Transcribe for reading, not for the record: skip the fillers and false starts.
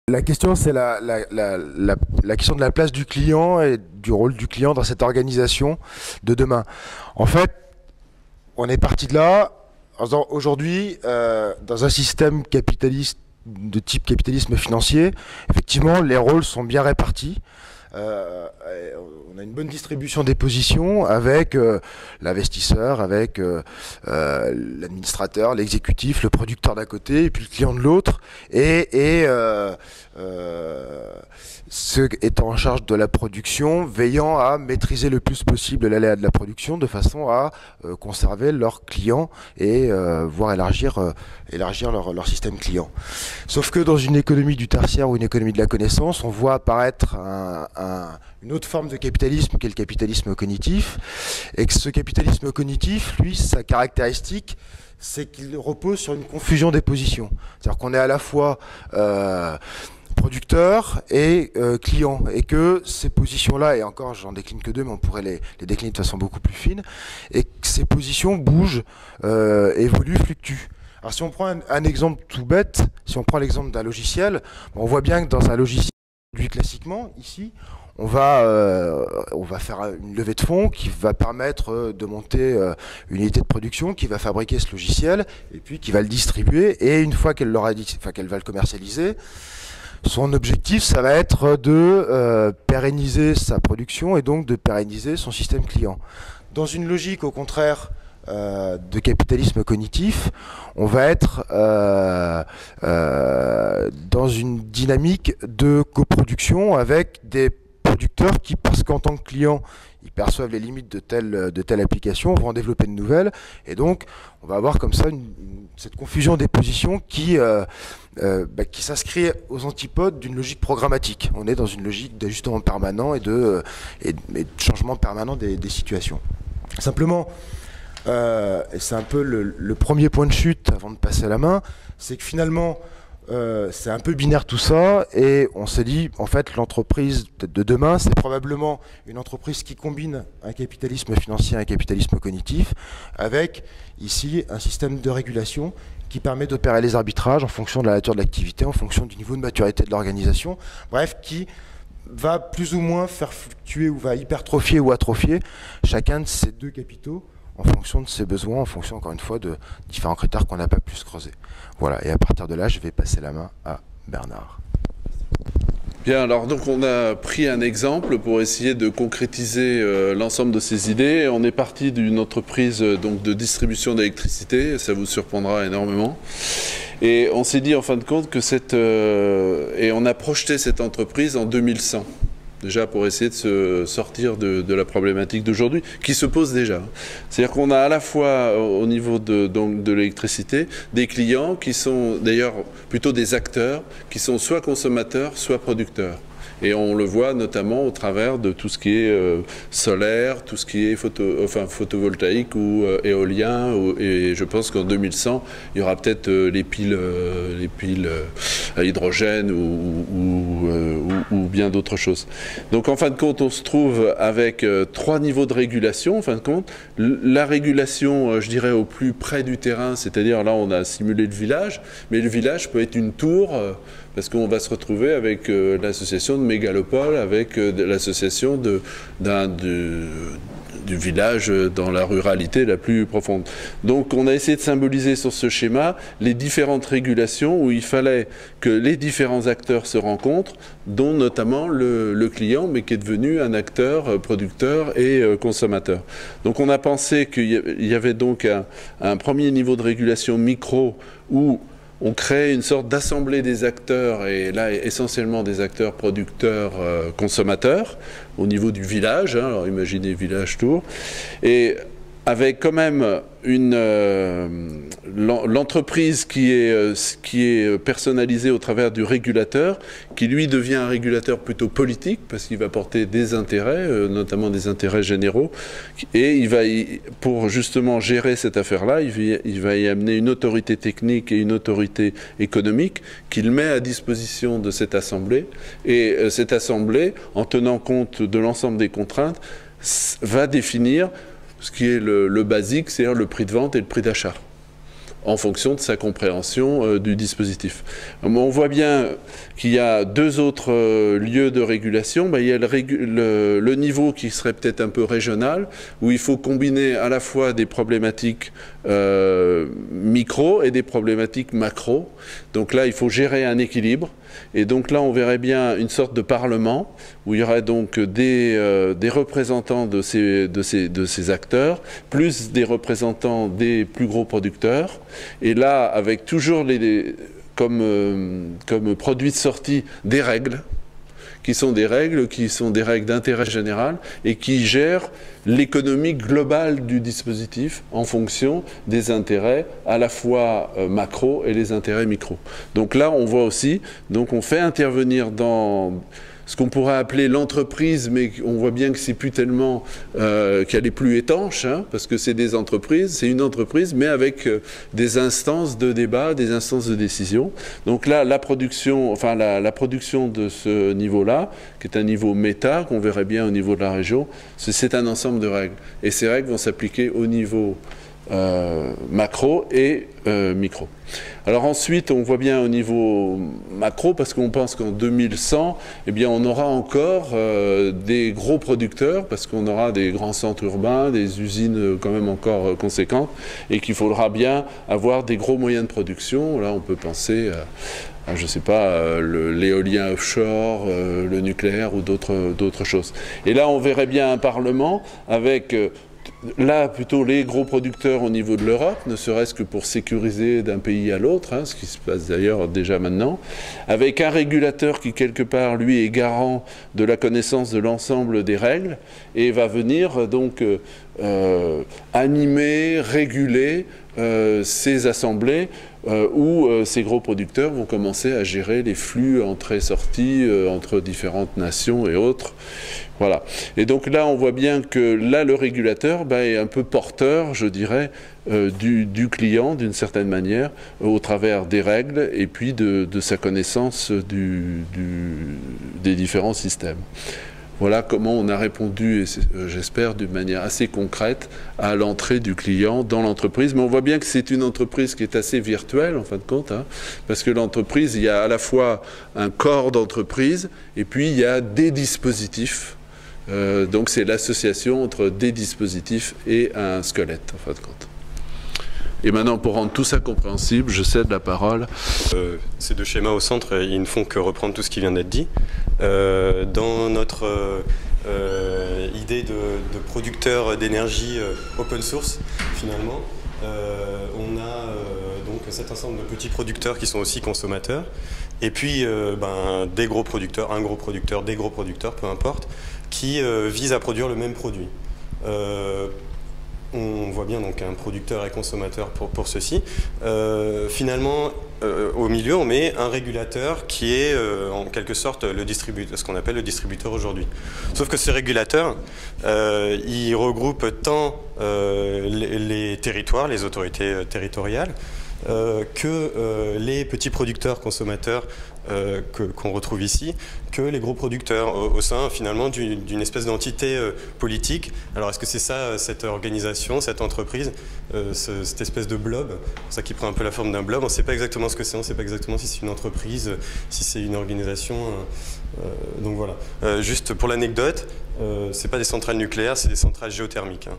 La question, c'est la question de la place du client et du rôle du client dans cette organisation de demain. En fait, on est parti de là. Aujourd'hui, dans un système capitaliste de type capitalisme financier, effectivement, les rôles sont bien répartis. On a une bonne distribution des positions avec l'investisseur, avec l'administrateur, l'exécutif, le producteur d'un côté et puis le client de l'autre, et ceux étant en charge de la production, veillant à maîtriser le plus possible l'aléa de la production de façon à conserver leurs clients et voire élargir leur système client. Sauf que dans une économie du tertiaire ou une économie de la connaissance, on voit apparaître une autre forme de capitalisme qui est le capitalisme cognitif, et que ce capitalisme cognitif, lui, sa caractéristique, c'est qu'il repose sur une confusion des positions. C'est-à-dire qu'on est à la fois producteur et client, et que ces positions-là, et encore j'en décline que deux, mais on pourrait les décliner de façon beaucoup plus fine, et que ces positions bougent, évoluent, fluctuent. Alors si on prend un exemple tout bête, si on prend l'exemple d'un logiciel, on voit bien que dans un logiciel classiquement, ici, on va faire une levée de fonds qui va permettre de monter une unité de production qui va fabriquer ce logiciel et puis qui va le distribuer, et une fois qu'elle va le commercialiser, son objectif, ça va être de pérenniser sa production et donc de pérenniser son système client. Dans une logique, au contraire, de capitalisme cognitif, on va être dans une dynamique de coproduction avec des producteurs qui, parce qu'en tant que clients, ils perçoivent les limites de telle application, vont en développer de nouvelles, et donc on va avoir comme ça cette confusion des positions qui s'inscrit aux antipodes d'une logique programmatique. On est dans une logique d'ajustement permanent et de changement permanent des situations. Simplement, et c'est un peu le premier point de chute avant de passer la main, c'est que finalement c'est un peu binaire tout ça, et on s'est dit en fait l'entreprise de demain, c'est probablement une entreprise qui combine un capitalisme financier et un capitalisme cognitif, avec ici un système de régulation qui permet d'opérer les arbitrages en fonction de la nature de l'activité, en fonction du niveau de maturité de l'organisation, bref, qui va plus ou moins faire fluctuer ou va hypertrophier ou atrophier chacun de ces deux capitaux en fonction de ses besoins, en fonction, encore une fois, de différents critères qu'on n'a pas pu creuser. Voilà, et à partir de là, je vais passer la main à Bernard. Bien, alors donc on a pris un exemple pour essayer de concrétiser l'ensemble de ces idées. On est parti d'une entreprise donc de distribution d'électricité, ça vous surprendra énormément. Et on s'est dit en fin de compte que et on a projeté cette entreprise en 2100. Déjà pour essayer de se sortir de la problématique d'aujourd'hui, qui se pose déjà. C'est-à-dire qu'on a à la fois au niveau de l'électricité, des clients qui sont d'ailleurs plutôt des acteurs, qui sont soit consommateurs, soit producteurs. Et on le voit notamment au travers de tout ce qui est solaire, tout ce qui est photovoltaïque ou éolien. Et je pense qu'en 2100, il y aura peut-être les piles à hydrogène ou bien d'autres choses. Donc en fin de compte, on se trouve avec trois niveaux de régulation. En fin de compte, la régulation, je dirais, au plus près du terrain, c'est-à-dire là, on a simulé le village, mais le village peut être une tour. Parce qu'on va se retrouver avec l'association de mégalopole, avec l'association du village dans la ruralité la plus profonde. Donc on a essayé de symboliser sur ce schéma les différentes régulations où il fallait que les différents acteurs se rencontrent, dont notamment le client, mais qui est devenu un acteur producteur et consommateur. Donc on a pensé qu'il y avait donc un premier niveau de régulation micro où on crée une sorte d'assemblée des acteurs, et là essentiellement des acteurs producteurs consommateurs au niveau du village, hein, alors imaginez village tour, et avec quand même l'entreprise qui est personnalisée au travers du régulateur, qui lui devient un régulateur plutôt politique, parce qu'il va porter des intérêts, notamment des intérêts généraux, et pour justement gérer cette affaire-là, il va y amener une autorité technique et une autorité économique qu'il met à disposition de cette assemblée, et cette assemblée, en tenant compte de l'ensemble des contraintes, va définir ce qui est le basique, c'est-à-dire le prix de vente et le prix d'achat. en fonction de sa compréhension du dispositif. On voit bien qu'il y a deux autres lieux de régulation. Il y a le niveau qui serait peut-être un peu régional, où il faut combiner à la fois des problématiques micro et des problématiques macro. Donc là, il faut gérer un équilibre. Et donc là, on verrait bien une sorte de parlement où il y aurait donc des représentants de ces acteurs, plus des représentants des plus gros producteurs. Et là, avec toujours comme produit de sortie des règles, qui sont des règles d'intérêt général et qui gèrent l'économie globale du dispositif en fonction des intérêts à la fois macro et les intérêts micro. Donc là, on voit aussi, donc on fait intervenir dans ce qu'on pourrait appeler l'entreprise, mais on voit bien que c'est plus tellement qu'elle est plus étanche, hein, parce que c'est des entreprises, c'est une entreprise, mais avec des instances de débat, des instances de décision. Donc là, la production de ce niveau-là, qui est un niveau méta, qu'on verrait bien au niveau de la région, c'est un ensemble de règles. Et ces règles vont s'appliquer au niveau macro et micro. Alors ensuite, on voit bien au niveau macro, parce qu'on pense qu'en 2100, eh bien, on aura encore des gros producteurs, parce qu'on aura des grands centres urbains, des usines quand même encore conséquentes, et qu'il faudra bien avoir des gros moyens de production. Là, on peut penser à, je ne sais pas, l'éolien offshore, le nucléaire ou d'autres choses. Et là, on verrait bien un Parlement avec là, plutôt les gros producteurs au niveau de l'Europe, ne serait-ce que pour sécuriser d'un pays à l'autre, hein, ce qui se passe d'ailleurs déjà maintenant, avec un régulateur qui, quelque part, lui, est garant de la connaissance de l'ensemble des règles et va venir donc animer, réguler ces assemblées où ces gros producteurs vont commencer à gérer les flux entrées-sorties entre différentes nations et autres. Voilà. Et donc là, on voit bien que là, le régulateur est un peu porteur, je dirais, du client, d'une certaine manière, au travers des règles et puis de sa connaissance des différents systèmes. Voilà comment on a répondu, j'espère, d'une manière assez concrète à l'entrée du client dans l'entreprise. Mais on voit bien que c'est une entreprise qui est assez virtuelle, en fin de compte, hein, parce que l'entreprise, il y a à la fois un corps d'entreprise et puis il y a des dispositifs. Donc c'est l'association entre des dispositifs et un squelette, en fin de compte. Et maintenant, pour rendre tout ça compréhensible, je cède la parole. Ces deux schémas au centre, ils ne font que reprendre tout ce qui vient d'être dit. Dans notre idée de producteur d'énergie open source, finalement, on a donc cet ensemble de petits producteurs qui sont aussi consommateurs, et puis des gros producteurs, un gros producteur, des gros producteurs, peu importe, qui visent à produire le même produit. On voit bien donc un producteur et consommateur pour ceci. Finalement, au milieu, on met un régulateur qui est en quelque sorte ce qu'on appelle le distributeur aujourd'hui. Sauf que ce régulateur, il regroupe tant les territoires, les autorités territoriales, que les petits producteurs consommateurs qu'on retrouve ici, que les gros producteurs au sein finalement d'une espèce d'entité politique. Alors est-ce que c'est ça, cette organisation, cette entreprise, cette espèce de blob, ça qui prend un peu la forme d'un blob, on ne sait pas exactement ce que c'est, on ne sait pas exactement si c'est une entreprise, si c'est une organisation, donc voilà. Juste pour l'anecdote, ce n'est pas des centrales nucléaires, c'est des centrales géothermiques. Hein.